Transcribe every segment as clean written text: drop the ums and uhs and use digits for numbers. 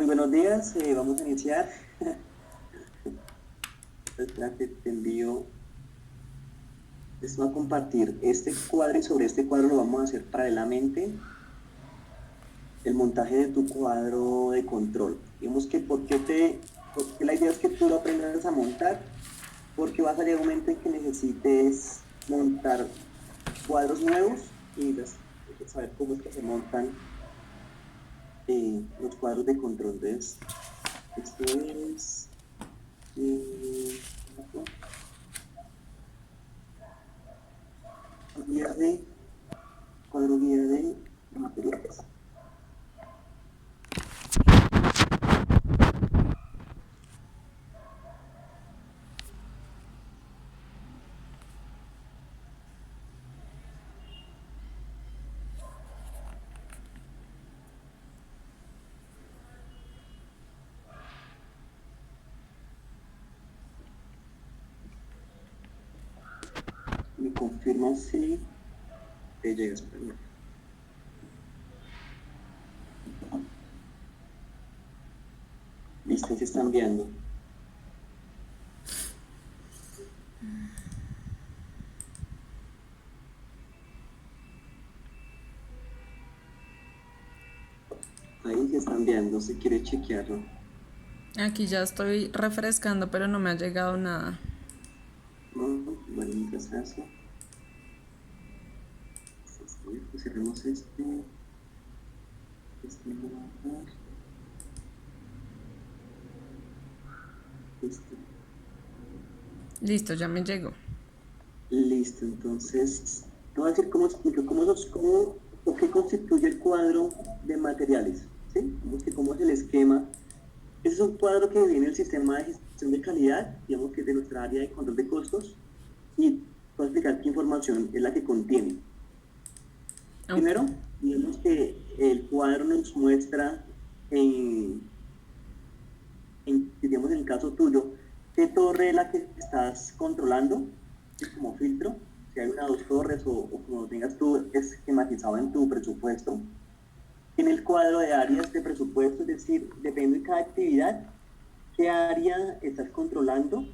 Muy buenos días, vamos a iniciar. Espérate, te envío, les voy a compartir este cuadro y sobre este cuadro lo vamos a hacer paralelamente el montaje de tu cuadro de control. Digamos que porque la idea es que tú lo aprendas a montar, porque va a salir un momento en que necesites montar cuadros nuevos y saber cómo es que se montan los cuadros de control. Entonces, esto es... guía de cuadro guía de materiales. Me confirma si te llegas. Perdón. Listo, se están viendo. Ahí se están viendo, si quiere chequearlo. Aquí ya estoy refrescando, pero no me ha llegado nada. Bueno, mientras eso. Cerremos este. Este lo voy a dar. Este. Listo, ya me llegó. Listo, entonces, te voy a decir cómo o qué constituye el cuadro de materiales, ¿sí? Cómo es el esquema. Ese es un cuadro que viene el sistema de gestión de calidad, digamos que es de nuestra área de control de costos, y voy a explicar qué información es la que contiene. Okay. Primero, digamos que el cuadro nos muestra digamos en el caso tuyo, qué torre es la que estás controlando, ¿sí? Como filtro, si hay una o dos torres o como lo tengas tú esquematizado en tu presupuesto. En el cuadro de áreas de presupuesto, es decir, depende de cada actividad, qué área estás controlando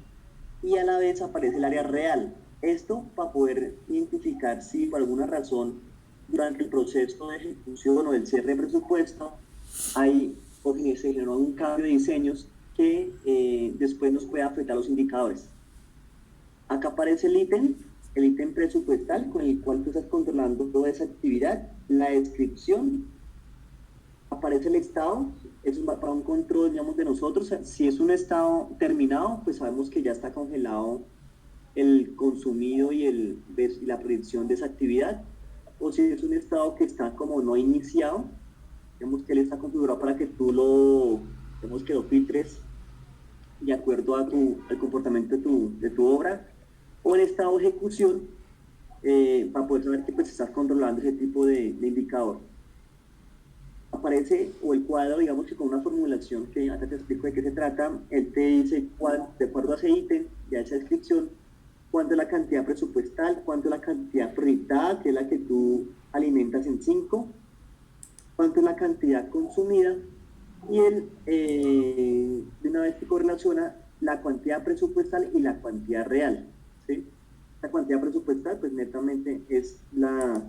y a la vez aparece el área real. Esto para poder identificar si por alguna razón durante el proceso de ejecución o del cierre de presupuesto hay o se generó un cambio de diseños que después nos puede afectar los indicadores. Acá aparece el ítem presupuestal con el cual tú estás controlando toda esa actividad, la descripción, aparece el estado, eso es para un control, digamos, de nosotros. Si es un estado terminado, pues sabemos que ya está congelado el consumido y la predicción de esa actividad. O si es un estado que está como no iniciado, digamos que él está configurado para que tú digamos que lo filtres de acuerdo al comportamiento de tu obra, o el estado de ejecución, para poder saber que pues estás controlando ese tipo de indicador. Aparece, o el cuadro, digamos que con una formulación que hasta te explico de qué se trata, él te dice de acuerdo a ese ítem, ya esa descripción, cuánto es la cantidad presupuestal, cuánto es la cantidad proyectada, que es la que tú alimentas en 5, cuánto es la cantidad consumida, y él de una vez te correlaciona la cantidad presupuestal y la cuantía real, ¿sí? La cuantía presupuestal, pues netamente es la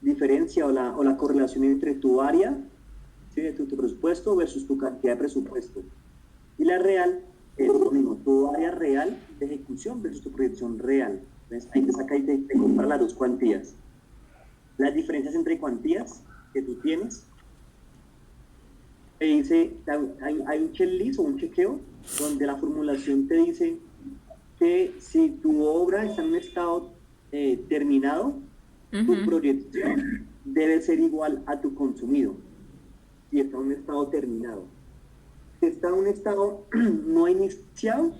diferencia o la correlación entre tu área, ¿sí? De tu presupuesto versus tu cantidad de presupuesto. Y la real es lo mismo, tu área real de ejecución versus tu proyección real. Entonces, ahí te saca y te compara las dos cuantías. Las diferencias entre cuantías que tú tienes, te dice, hay un checklist o un chequeo donde la formulación te dice que si tu obra está en un estado terminado, tu proyección debe ser igual a tu consumido, si está en un estado terminado. Si está en un estado no iniciado,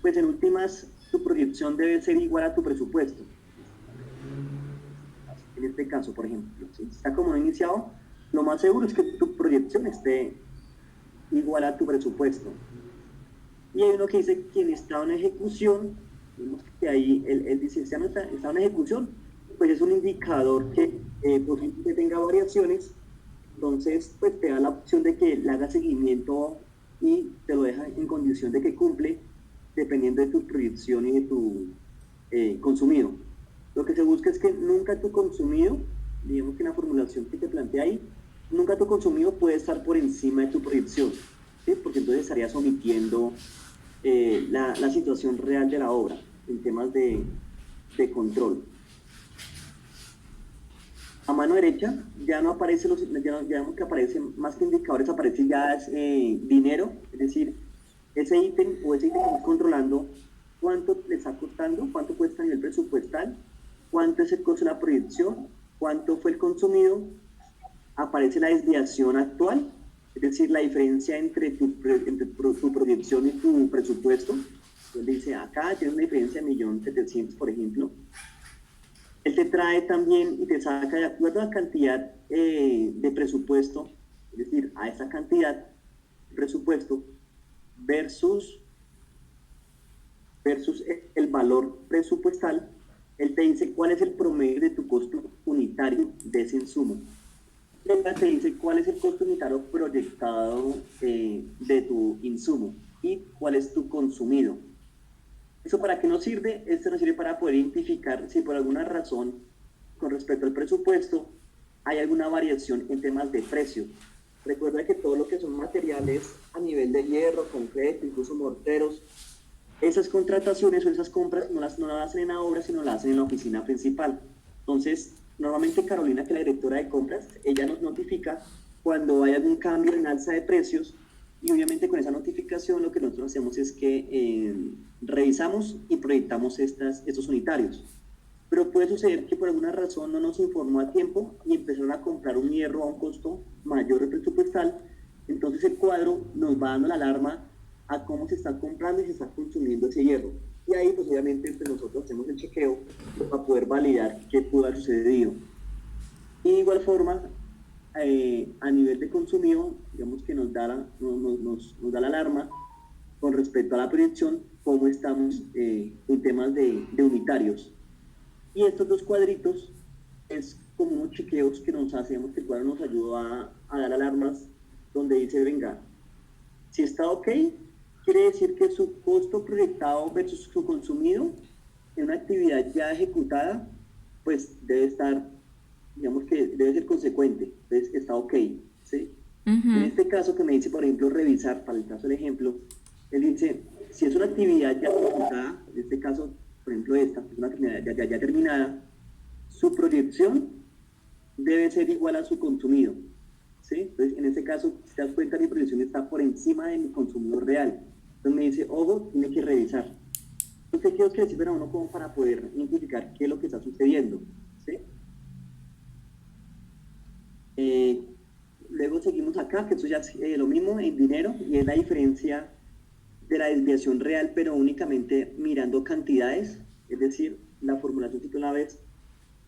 pues en últimas tu proyección debe ser igual a tu presupuesto. En este caso, por ejemplo, si está como no iniciado, lo más seguro es que tu proyección esté igual a tu presupuesto. Y hay uno que dice que en estado en ejecución, vemos que ahí él dice, si está en ejecución, pues es un indicador que posiblemente tenga variaciones Entonces, pues te da la opción de que le haga seguimiento y te lo deja en condición de que cumple dependiendo de tu proyección y de tu consumido. Lo que se busca es que nunca tu consumido, digamos que en la formulación que te plantea ahí, nunca tu consumido puede estar por encima de tu proyección, ¿sí? Porque entonces estarías omitiendo la situación real de la obra en temas de control. A mano derecha ya no aparece, ya vemos que aparece más que indicadores, aparece ya dinero, es decir, ese ítem o ese ítem que estamos controlando, cuánto le está costando, cuánto cuesta a nivel presupuestal, cuánto es el costo de la proyección, cuánto fue el consumido, aparece la desviación actual, es decir, la diferencia entre tu proyección y tu presupuesto. Entonces dice, acá tienes una diferencia de 1.700.000, por ejemplo. Él te trae también y te saca de acuerdo a la cantidad de presupuesto, es decir, a esa cantidad de presupuesto versus el valor presupuestal. Él te dice cuál es el promedio de tu costo unitario de ese insumo. Él te dice cuál es el costo unitario proyectado de tu insumo y cuál es tu consumido. ¿Eso para qué nos sirve? Esto nos sirve para poder identificar si por alguna razón, con respecto al presupuesto, hay alguna variación en temas de precio. Recuerda que todo lo que son materiales a nivel de hierro, concreto, incluso morteros, esas contrataciones o esas compras no las hacen en la obra, sino las hacen en la oficina principal. Entonces, normalmente Carolina, que es la directora de compras, ella nos notifica cuando hay algún cambio en alza de precios. Y obviamente con esa notificación lo que nosotros hacemos es que revisamos y proyectamos estos unitarios. Pero puede suceder que por alguna razón no nos informó a tiempo y empezaron a comprar un hierro a un costo mayor del presupuestal. Entonces el cuadro nos va dando la alarma a cómo se está comprando y se está consumiendo ese hierro. Y ahí pues obviamente pues, nosotros hacemos el chequeo para poder validar qué pudo haber sucedido. Y de igual forma, a nivel de consumido, digamos que nos da la alarma con respecto a la proyección, cómo estamos en temas de unitarios. Y estos dos cuadritos es como unos chequeos que nos hacemos, que el cuadro nos ayuda a dar alarmas donde dice, venga, si está ok, quiere decir que su costo proyectado versus su consumido en una actividad ya ejecutada, pues debe estar, digamos que debe ser consecuente, entonces está ok, ¿sí? En este caso que me dice, por ejemplo, revisar, para el caso del ejemplo, él dice, si es una actividad ya ejecutada, en este caso, por ejemplo esta, es una actividad ya terminada, su proyección debe ser igual a su consumido, ¿sí? Entonces, en este caso, si te das cuenta, mi proyección está por encima de mi consumido real. Entonces me dice, ojo, tiene que revisar. Entonces, ¿qué quiero decir a uno como para poder identificar qué es lo que está sucediendo? ¿Sí? Luego seguimos acá, que eso ya es lo mismo en dinero, y es la diferencia de la desviación real, pero únicamente mirando cantidades, es decir, la formulación que tú la ves,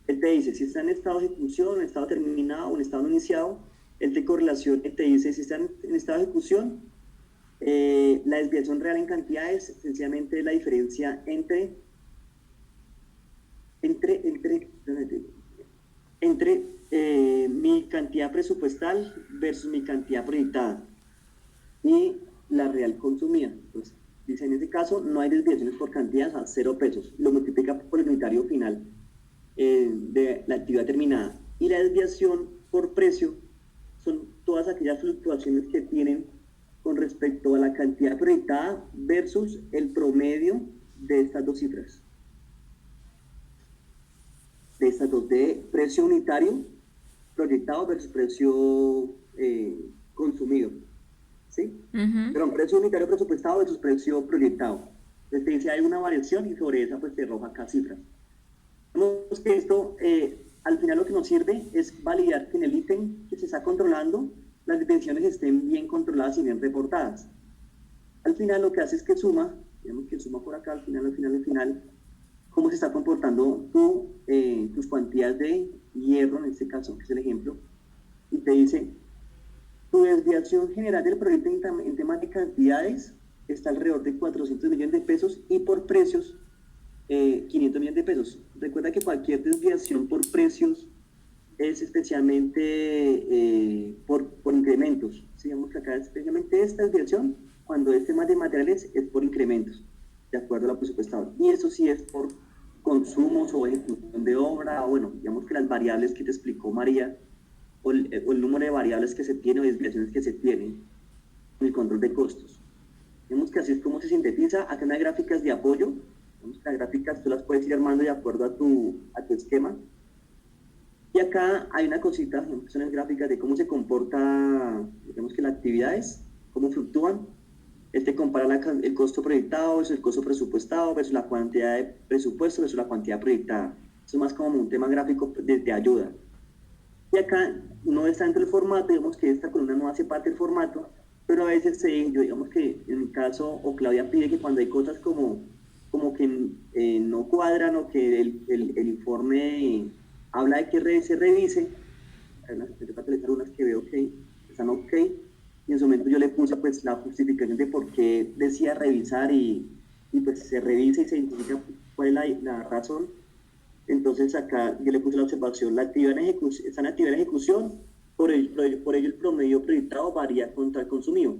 él te dice si está en estado de ejecución, en estado terminado o en estado no iniciado, él te correlaciona, él te dice si está en estado de ejecución, la desviación real en cantidades, sencillamente es la diferencia entre mi cantidad presupuestal versus mi cantidad proyectada y la real consumida. Pues, dice, en ese caso no hay desviaciones por cantidades a 0 pesos, lo multiplica por el unitario final de la actividad terminada. Y la desviación por precio son todas aquellas fluctuaciones que tienen con respecto a la cantidad proyectada versus el promedio de estas dos cifras. De estas dos, de precio unitario proyectado versus precio consumido, ¿sí? Pero un precio unitario presupuestado versus precio proyectado. Entonces te dice hay una variación y sobre esa pues te arroja acá cifras. Vemos que esto al final lo que nos sirve es validar que en el ítem que se está controlando las dimensiones estén bien controladas y bien reportadas. Al final lo que hace es que suma, digamos que suma por acá al final, cómo se está comportando tus cuantías de hierro, en este caso, que es el ejemplo, y te dice, tu desviación general del proyecto en temas de cantidades está alrededor de 400 millones de pesos y por precios 500 millones de pesos. Recuerda que cualquier desviación por precios es especialmente por incrementos. Sí, digamos que acá especialmente esta desviación, cuando es tema de materiales, es por incrementos, de acuerdo a lo presupuestado. Y eso sí es por consumos o ejecución de obra, o bueno, digamos que las variables que te explicó María, o el número de variables que se tiene o desviaciones que se tienen en el control de costos. Vemos que así es como se sintetiza. Acá no hay gráficas de apoyo. Vemos que las gráficas tú las puedes ir armando de acuerdo a tu esquema. Y acá hay una cosita, que son las gráficas de cómo se comporta, digamos que las actividades, cómo fluctúan. Este compara el costo proyectado versus el costo presupuestado versus la cantidad de presupuesto versus la cantidad proyectada. Eso es más como un tema gráfico de ayuda. Y acá no está dentro del formato, digamos que esta columna no hace parte del formato, pero a veces yo digamos que en mi caso, o Claudia pide que cuando hay cosas como que no cuadran o que el informe habla de que se revise, me toca actualizar unas que veo que están ok, y en su momento yo le puse pues la justificación de por qué decía revisar y pues se revisa y se identifica cuál es la razón. Entonces acá yo le puse la observación, la actividad en ejecución, está en actividad en ejecución, por ello el promedio proyectado varía contra el consumido.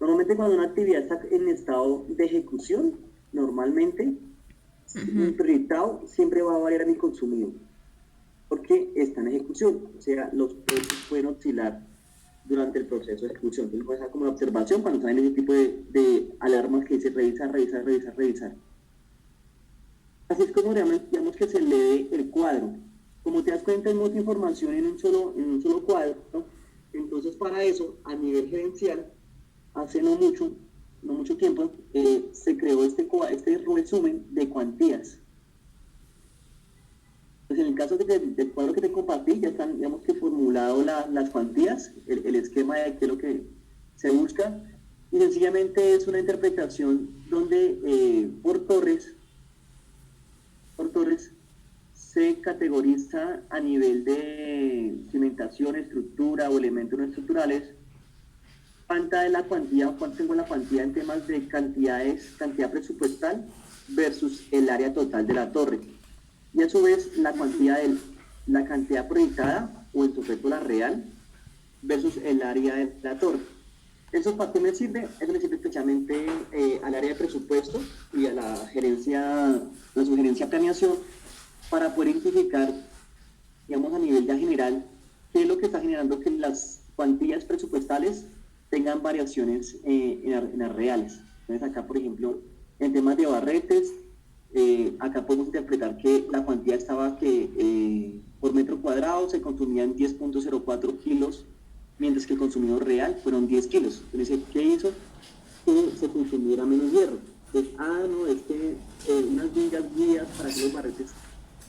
Normalmente cuando una actividad está en estado de ejecución, normalmente el proyectado siempre va a variar en el consumido, porque está en ejecución, o sea, los precios pueden oscilar durante el proceso de ejecución. Entonces, esa como la observación cuando salen ese tipo de alarmas que dice revisar, revisar, revisar, revisar. Así es como digamos que se lee el cuadro. Como te das cuenta, hay mucha información en un solo cuadro, ¿no? Entonces, para eso, a nivel gerencial, hace no mucho tiempo, se creó este resumen de cuantías. Pues en el caso del cuadro que te compartí, ya están, digamos que formulado las cuantías, el esquema de qué es lo que se busca, y sencillamente es una interpretación donde por torres se categoriza a nivel de cimentación, estructura o elementos no estructurales, cuánta es la cuantía, cuánto tengo la cuantía en temas de cantidad presupuestal versus el área total de la torre. Y a su vez la cantidad proyectada o en su efecto la real versus el área de la torre. ¿Eso para qué me sirve? Eso me sirve especialmente al área de presupuesto y a la sugerencia planeación para poder identificar, digamos, a nivel ya general, qué es lo que está generando que las cuantías presupuestales tengan variaciones en las reales. Entonces acá, por ejemplo, en temas de barretes, acá podemos interpretar que la cuantía estaba que por metro cuadrado se consumían 10.04 kilos, mientras que el consumido real fueron 10 kilos. Entonces, ¿qué hizo? Que se consumiera menos hierro. Entonces, no, es que unas guías para que los barretes,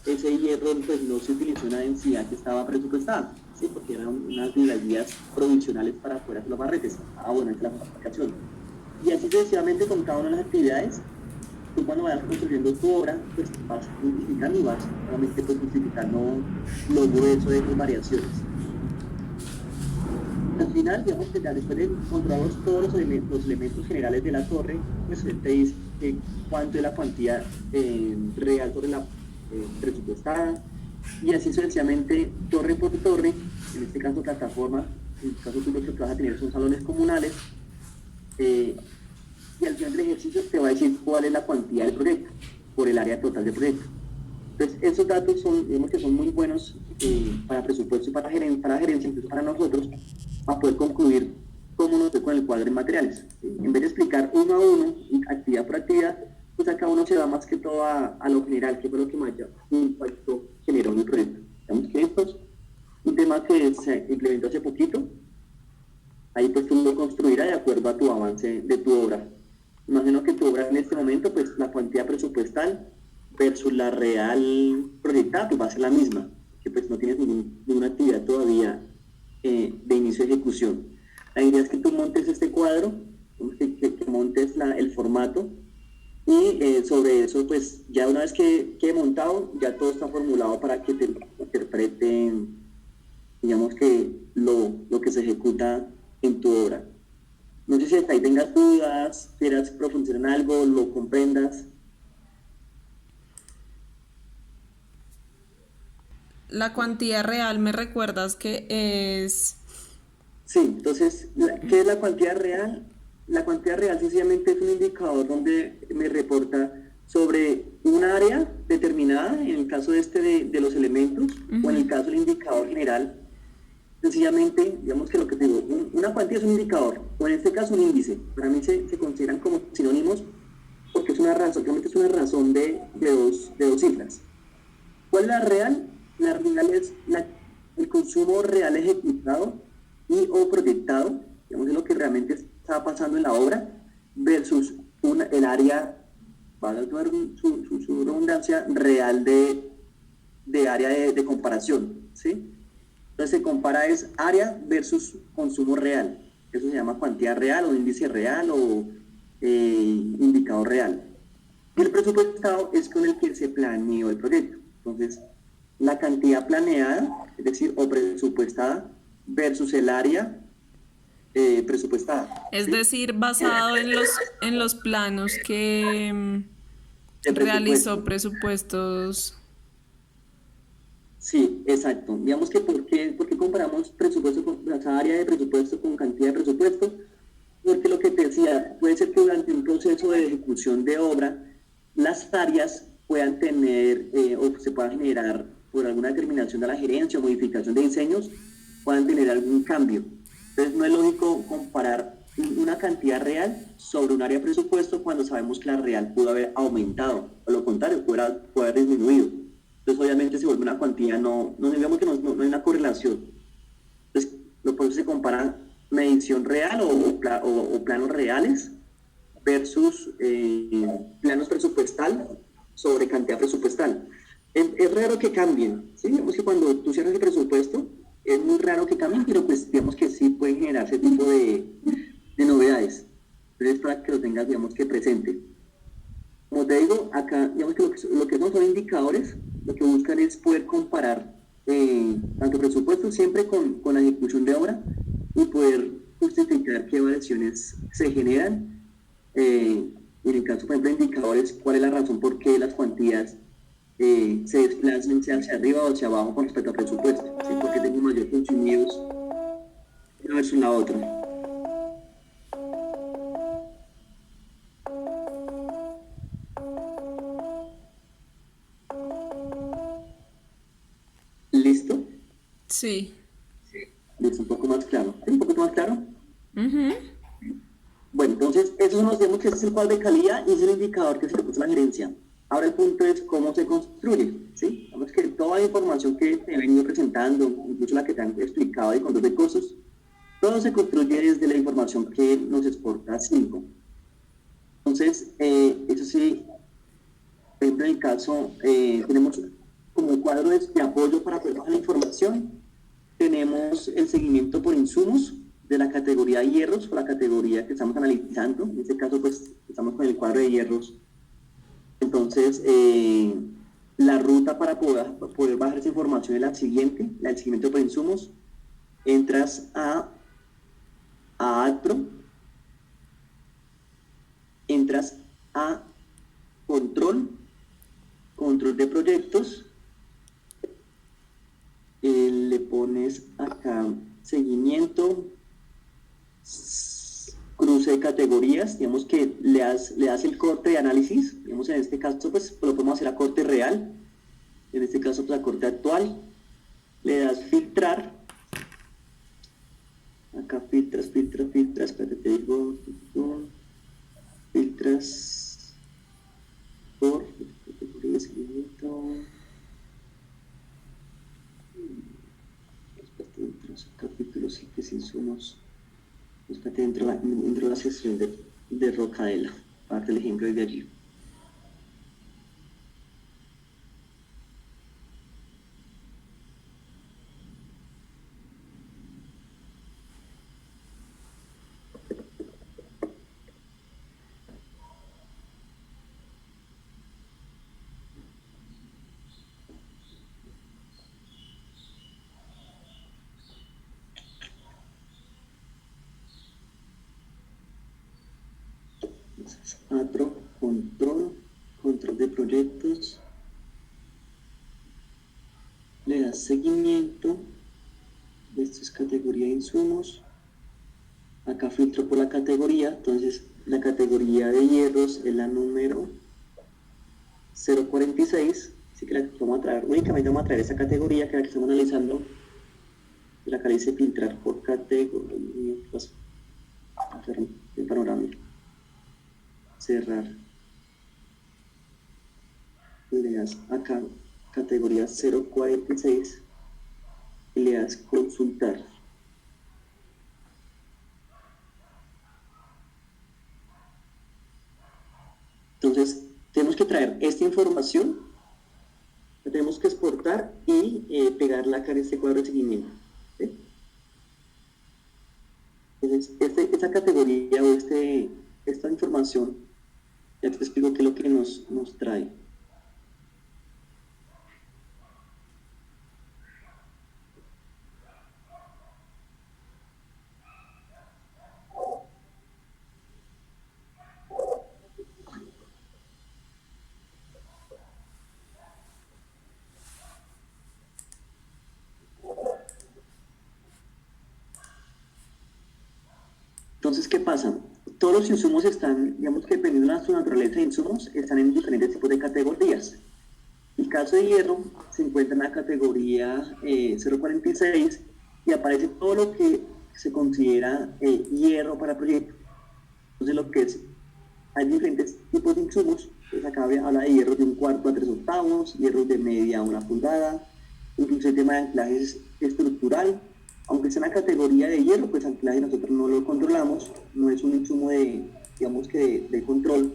ese hierro pues no se utilizó en la densidad que estaba presupuestada, ¿sí? Porque eran unas de las guías provisionales para poder hacer los barretes. Bueno, esa es la justificación. Y así sucesivamente con cada una de las actividades, tú cuando vayas construyendo tu obra, pues vas identificando y vas realmente pues, justificando lo grueso de tus variaciones. Al final, digamos que ya después de controlar todos los elementos generales de la torre, pues te dice cuánto es la cuantía real sobre la presupuestada, y así sucesivamente, torre por torre, en este caso plataforma, en el caso tú lo que vas a tener son salones comunales, y al final del ejercicio te va a decir cuál es la cuantía del proyecto, por el área total del proyecto. Entonces, esos datos digamos que son muy buenos para presupuesto y para gerencia, incluso para nosotros, para poder concluir cómo nos fue con el cuadro de materiales. En vez de explicar uno a uno, actividad por actividad, pues acá uno se va más que todo a lo general, que fue lo que mayor impacto generó en el proyecto. Digamos que esto es un tema que se implementó hace poquito, ahí pues tú lo construirás de acuerdo a tu avance de tu obra. Imagino que tu obra en este momento, pues la cuantía presupuestal versus la real proyectada, pues va a ser la misma, que pues no tienes ninguna actividad todavía de inicio de ejecución. La idea es que tú montes este cuadro, que montes el formato, y sobre eso, pues ya una vez que quede montado, ya todo está formulado para que te interpreten, digamos que lo que se ejecuta en tu obra. No sé si hasta ahí tengas dudas, quieras profundizar en algo, lo comprendas. la cuantía real me recuerdas que es... Sí, entonces, ¿qué es la cuantía real? La cuantía real sencillamente es un indicador donde me reporta sobre un área determinada, en el caso de los elementos, o en el caso del indicador general. Sencillamente, digamos que lo que te digo, una cuantía es un indicador, o en este caso un índice. Para mí se consideran como sinónimos porque es una razón, realmente es una razón de dos cifras. ¿Cuál es la real? La real es el consumo real ejecutado y o proyectado, digamos, es lo que realmente está pasando en la obra, versus el área, para su redundancia, real de área de comparación, ¿sí? Entonces se compara es área versus consumo real. Eso se llama cuantía real o índice real o indicador real. Y el presupuestado es con el que se planeó el proyecto. Entonces, la cantidad planeada, es decir, o presupuestada, versus el área presupuestada, Es ¿sí? decir, basado en los planos que De realizó presupuesto. presupuestos. Sí, exacto. Digamos que ¿por qué comparamos presupuesto con esa área de presupuesto con cantidad de presupuesto? Porque lo que te decía, puede ser que durante un proceso de ejecución de obra, las áreas puedan tener o se pueda generar por alguna determinación de la gerencia o modificación de diseños, puedan tener algún cambio. Entonces no es lógico comparar una cantidad real sobre un área de presupuesto cuando sabemos que la real pudo haber aumentado, o lo contrario, puede haber disminuido. Entonces obviamente se vuelve una cuantía, no digamos que no hay una correlación. Entonces, por eso se compara medición real o planos reales versus planos presupuestal sobre cantidad presupuestal. Es raro que cambien, ¿sí? Digamos que cuando tú cierras el presupuesto, es muy raro que cambien, pero pues digamos que sí pueden generar ese tipo de novedades. Entonces, para que lo tengas, digamos que presente. Como te digo, acá, digamos que lo que no son indicadores, lo que buscan es poder comparar tanto presupuesto siempre con la ejecución de obra y poder justificar qué variaciones se generan. En el caso, por ejemplo, de indicadores, cuál es la razón por qué las cuantías se desplazan sea hacia arriba o hacia abajo con respecto al presupuesto, ¿sí? Porque tengo mayor consumidos una versus la otra. ¿Listo? Sí. ¿Listo? Un poco más claro. ¿Sí? ¿Un poquito más claro? Ujú. Bueno, entonces, eso nos vemos que ese es el cuadro de calidad y es el indicador que se le puso a la gerencia. Ahora el punto es cómo se construye, ¿sí? Vamos que toda la información que te he venido presentando, incluso la que te han explicado de control de costos, todo se construye desde la información que nos exporta Cinco. Entonces, eso sí, por ejemplo, en el caso, tenemos como un cuadro de apoyo para poder bajar la información. Tenemos el seguimiento por insumos de la categoría de hierros, o la categoría que estamos analizando. En este caso, pues, estamos con el cuadro de hierros. Entonces, la ruta para poder bajar esa información es la siguiente, la del seguimiento por insumos. Entras a ADPRO, entras a control, control de proyectos, le pones acá seguimiento, cruce de categorías, digamos que le das el corte de análisis, digamos en este caso pues lo podemos hacer a corte real, en este caso pues a corte actual, le das filtrar, acá filtras, espérate te digo, filtras por categoría de seguimiento, capítulos y que insumos. Búscate dentro de la sesión de Rocadela, parte del ejemplo de allí. Entonces, control de proyectos, le das das seguimiento, esto es categoría de insumos, acá filtro por la categoría, entonces la categoría de hierros es la número 046, así que la que vamos a traer, únicamente vamos a traer esa categoría, que es la que estamos analizando, la que dice filtrar por categoría, el panorama, cerrar, le das acá categoría 046 y le das consultar. Entonces tenemos que traer esta información, la tenemos que exportar y pegarla acá en este cuadro de seguimiento, ¿sí? Entonces esta categoría o esta información, ya te explico qué es lo que nos trae. Entonces, ¿qué pasa? Todos los insumos están, digamos que dependiendo de su naturaleza de insumos, están en diferentes tipos de categorías. En el caso de hierro, se encuentra en la categoría 046 y aparece todo lo que se considera hierro para proyecto. Entonces, lo que es, hay diferentes tipos de insumos. Entonces, acá habla de hierros de 1/4 a 3/8, hierros de media a 1 pulgada, incluso el tema de anclaje estructural. Aunque sea en la categoría de hierro, pues anclaje nosotros no lo controlamos, no es un insumo de, digamos que de control.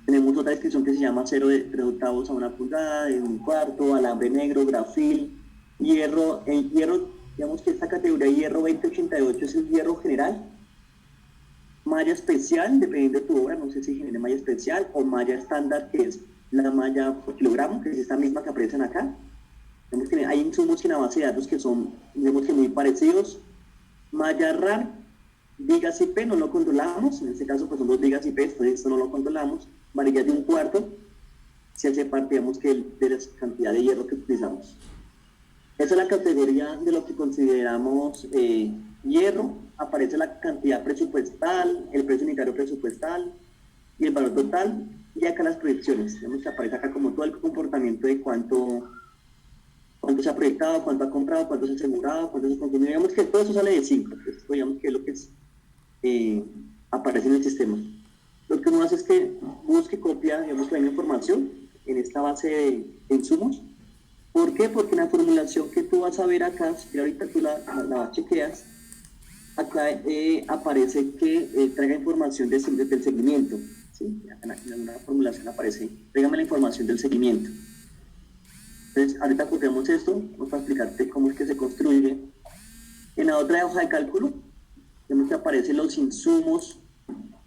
Tenemos otra descripción que se llama acero de 3/8 a 1 pulgada, de 1/4, alambre negro, grafil, hierro. El hierro, digamos que esta categoría de hierro 2088 es el hierro general. Malla especial, dependiendo de tu obra, no sé si genera malla especial o malla estándar, que es la malla por kilogramo, que es esta misma que aparecen acá. Hay insumos en la base de datos que son, digamos que muy parecidos. Malla RAR, vigas IP no lo controlamos, en este caso pues son 2 vigas IP, entonces esto no lo controlamos. Varillas de 1/4, se hace parte, digamos que de la cantidad de hierro que utilizamos. Esa es la categoría de lo que consideramos hierro. Aparece la cantidad presupuestal, el precio unitario presupuestal y el valor total, y acá las proyecciones. Vemos que aparece acá como todo el comportamiento de cuánto se ha proyectado, cuánto ha comprado, cuánto se ha asegurado, cuánto se consumió. Digamos que todo eso sale de 5, pues, digamos que es lo que aparece en el sistema. Lo que uno hace es que busque, copia, digamos que hay información en esta base de insumos. ¿Por qué? Porque en la formulación que tú vas a ver acá, si ahorita tú la chequeas, acá aparece que traiga información del seguimiento, ¿sí? En la formulación aparece, tráigame la información del seguimiento. Entonces, ahorita copiamos esto, vamos a explicarte cómo es que se construye. En la otra hoja de cálculo, vemos que aparecen los insumos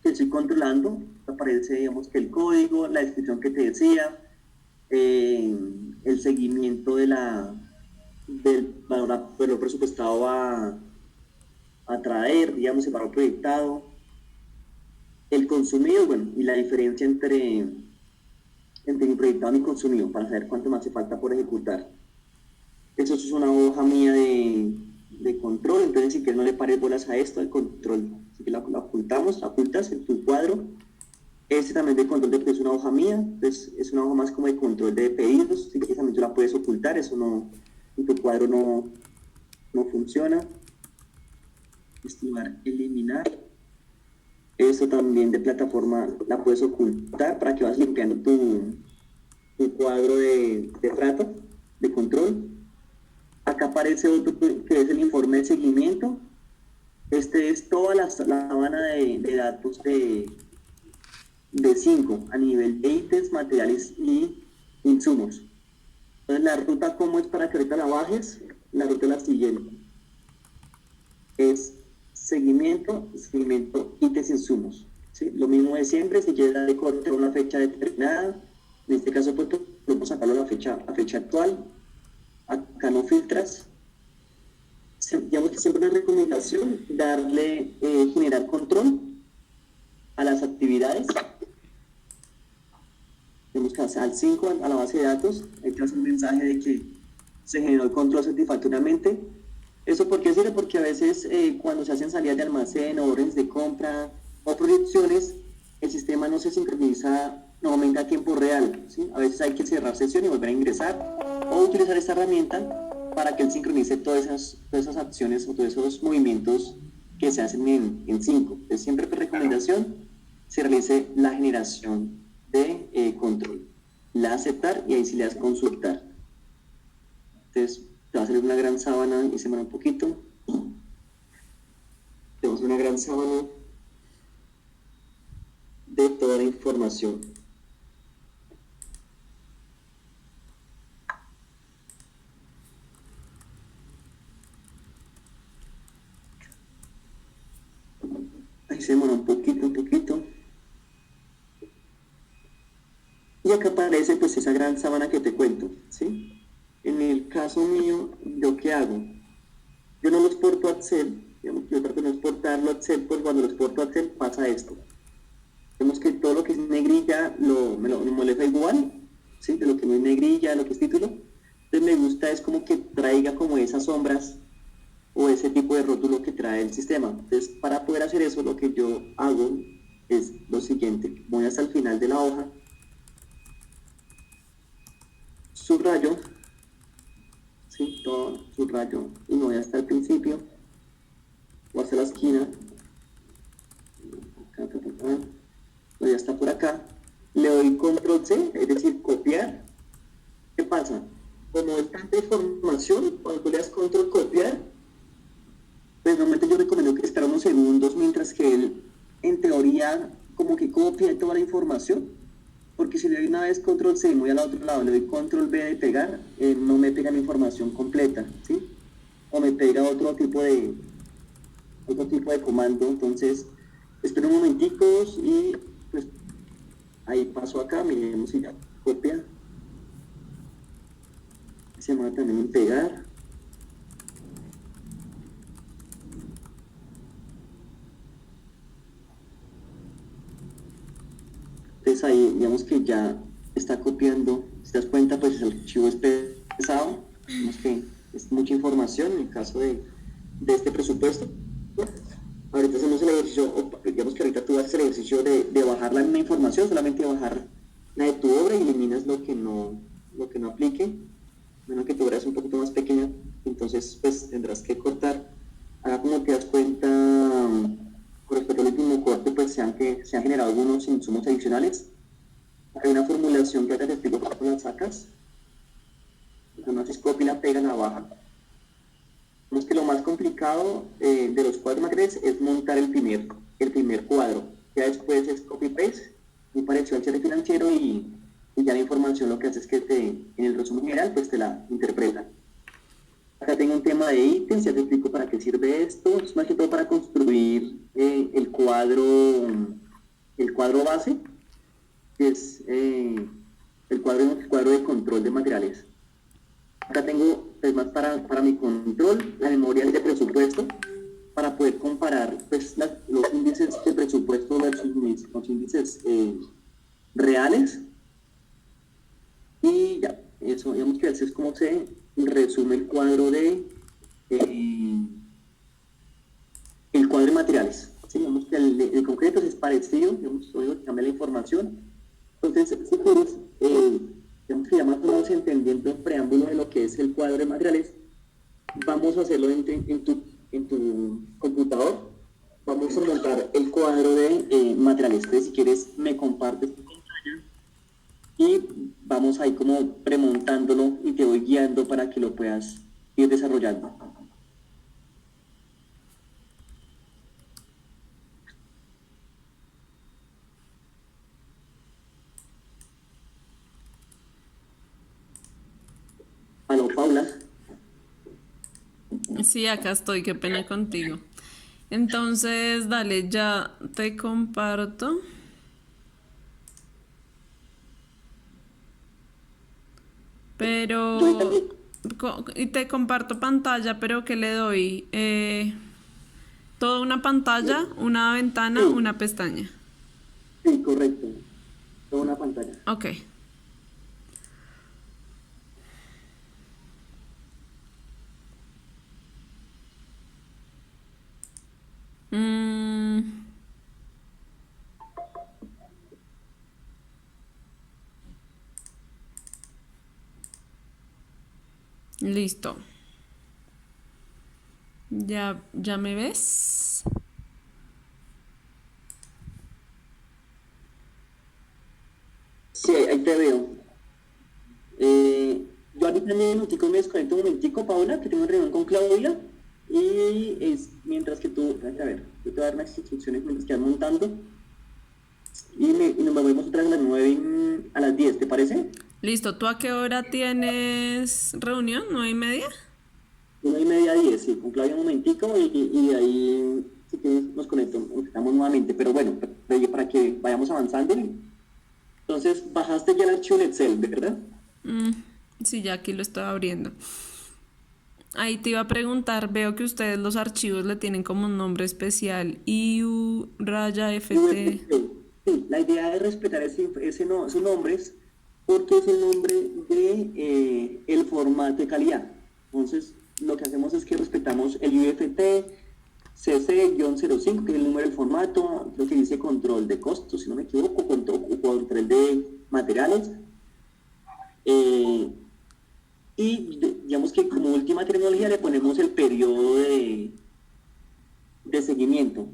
que estoy controlando, aparece, digamos, que el código, la descripción que te decía, el seguimiento del valor presupuestado a traer, digamos, el valor proyectado, el consumido, bueno, y la diferencia entre mi proyectado y mi consumido, para saber cuánto me hace falta por ejecutar. Eso es una hoja mía de control, entonces si quieres no le pares bolas a esto, el control, así que la ocultas en tu cuadro. Este también de control de es una hoja mía, entonces es una hoja más como de control de pedidos, así que también tú la puedes ocultar, eso no, en tu cuadro no funciona. Estimar, eliminar. Eso también de plataforma la puedes ocultar para que vas limpiando tu cuadro de trato, de control. Acá aparece otro que es el informe de seguimiento. Este es toda la sabana de datos de 5 a nivel de ítems, materiales y insumos. Entonces la ruta, ¿cómo es para que ahorita la bajes? La ruta es la siguiente. Es seguimiento, ítems, insumos. ¿Sí? Lo mismo de siempre, si quieres darle corte a una fecha determinada, en este caso pues podemos sacarlo a la fecha actual. Acá no filtras. Digamos que siempre una recomendación, darle, generar control a las actividades. Tenemos que hacer al 5 a la base de datos, hay que hacer un mensaje de que se generó el control satisfactoriamente. ¿Eso por qué sirve? Porque a veces cuando se hacen salidas de almacén o órdenes de compra o proyecciones, el sistema no se sincroniza nuevamente a tiempo real, ¿sí? A veces hay que cerrar sesión y volver a ingresar o utilizar esta herramienta para que él sincronice todas esas acciones o todos esos movimientos que se hacen en Cinco. Entonces, siempre por recomendación se realice la generación de control, la aceptar y ahí sí le das consultar. Entonces, te va a salir una gran sábana y se mueve un poquito. Tenemos una gran sábana de toda la información. Ahí se demora un poquito, un poquito. Y acá aparece pues esa gran sábana que te cuento, ¿sí? En el caso mío, ¿yo qué hago? Yo no lo exporto a Excel, digamos que yo trato de no exportarlo a Excel, pues cuando lo exporto a Excel pasa esto. Vemos que todo lo que es negrilla me lo molesta igual, ¿sí? De lo que no es negrilla, de lo que es título. Entonces me gusta es como que traiga como esas sombras o ese tipo de rótulo que trae el sistema. Entonces, para poder hacer eso, lo que yo hago es lo siguiente. Voy hasta el final de la hoja, subrayo, ¿sí? Todo subrayo y me voy hasta el principio o hasta la esquina. Ya está por acá. Le doy control C, es decir, copiar. ¿Qué pasa? Como es tanta información, cuando tú le das control copiar, pues normalmente yo recomiendo que espera unos segundos mientras que él, en teoría, como que copia toda la información, porque si le doy una vez control C y voy al otro lado, le doy control V de pegar, no me pega la información completa, ¿sí? O me pega otro tipo de comando. Entonces, espero un momentico y pues ahí paso acá, miremos si ya copia. Se llama también en pegar. Entonces ahí digamos que ya está copiando. Si te das cuenta, pues el archivo es pesado. Digamos que es mucha información en el caso de este presupuesto. Ahorita hacemos el ejercicio, digamos que ahorita tú haces el ejercicio de bajar la misma información, solamente bajar la de tu obra y eliminas lo que no aplique. Menos que tu obra es un poquito más pequeña, entonces pues tendrás que cortar. Ahora como te das cuenta, con respecto al último corte, pues se han generado algunos insumos adicionales. Hay una formulación que te explico cómo la sacas. Uno haces copia y la pega en la baja. Vemos que lo más complicado de los cuadros materiales es montar el primer cuadro. Ya después es copy-paste, muy parecido al cierre financiero y ya la información lo que hace es que en el resumen general pues te la interpreta. Acá tengo un tema de ítems, ya te explico para qué sirve esto. Es más que todo para construir el cuadro base, que es el cuadro de control de materiales. Acá tengo, es más para mi control, la memoria de presupuesto, para poder comparar pues, los índices de presupuesto versus los índices reales. Y ya, eso, digamos que así es como se resume el cuadro de materiales. ¿Sí? Digamos que el concreto es parecido, digamos, solo cambia la información. Entonces, si quieres, digamos que ya más o menos entendiendo el preámbulo de lo que es el cuadro de materiales, vamos a hacerlo en tu computador. Vamos a montar el cuadro de materiales. Entonces, si quieres, me compartes tu pantalla y vamos ahí como premontándolo y te voy guiando para que lo puedas ir desarrollando. Aló, Paula. Sí, acá estoy, qué pena contigo. Entonces, dale, ya te comparto. Pero... Y te comparto pantalla, pero ¿qué le doy? Toda una pantalla, una ventana, Sí. una pestaña. Sí, correcto. Toda una pantalla. Ok. Mm, listo. ¿Ya me ves? Sí, ahí te veo. Yo ahorita en un minutico me desconecto un momentico, Paula, que tengo una reunión con Claudia. Y mientras que tú, a ver, yo te voy a dar unas instrucciones mientras que vas montando. Y nos vemos otra vez a las 9 a las 10, ¿te parece? Listo. ¿Tú a qué hora tienes reunión? ¿9:30? 9:30 a 10, sí, con Claudia un momentico y de ahí, si quieres, conectamos nuevamente. Pero bueno, para que vayamos avanzando. Entonces, bajaste ya el archivo en Excel, ¿verdad? Mm, sí, ya aquí lo estoy abriendo. Ahí te iba a preguntar, veo que ustedes los archivos le tienen como un nombre especial, IU raya FT. Sí, la idea es respetar esos nombres porque es el nombre de el formato de calidad. Entonces, lo que hacemos es que respetamos el UFT CC-05, que es el número del formato, creo que dice control de costos, si no me equivoco, control de materiales. eh, digamos que como última tecnología le ponemos el periodo de seguimiento.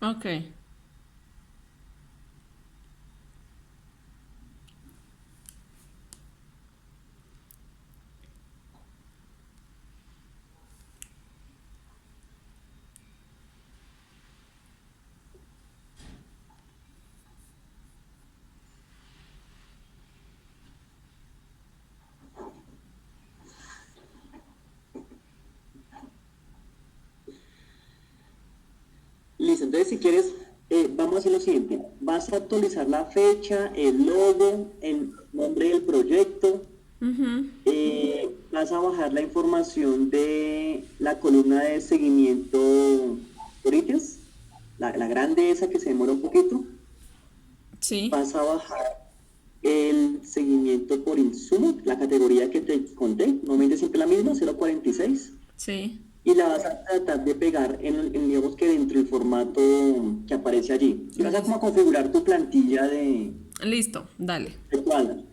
Ok. Listo, entonces si quieres, vamos a hacer lo siguiente. Vas a actualizar la fecha, el logo, el nombre del proyecto. Ujú. Vas a bajar la información de la columna de seguimiento por ítems, la grande esa que se demora un poquito. Sí, Vas a bajar el seguimiento por insumo, la categoría que te conté, normalmente siempre la misma, 0.46. sí. Y la vas a tratar de pegar digamos que dentro del formato que aparece allí. Y vas a como Listo. configurar tu plantilla de Listo, dale. cuadros.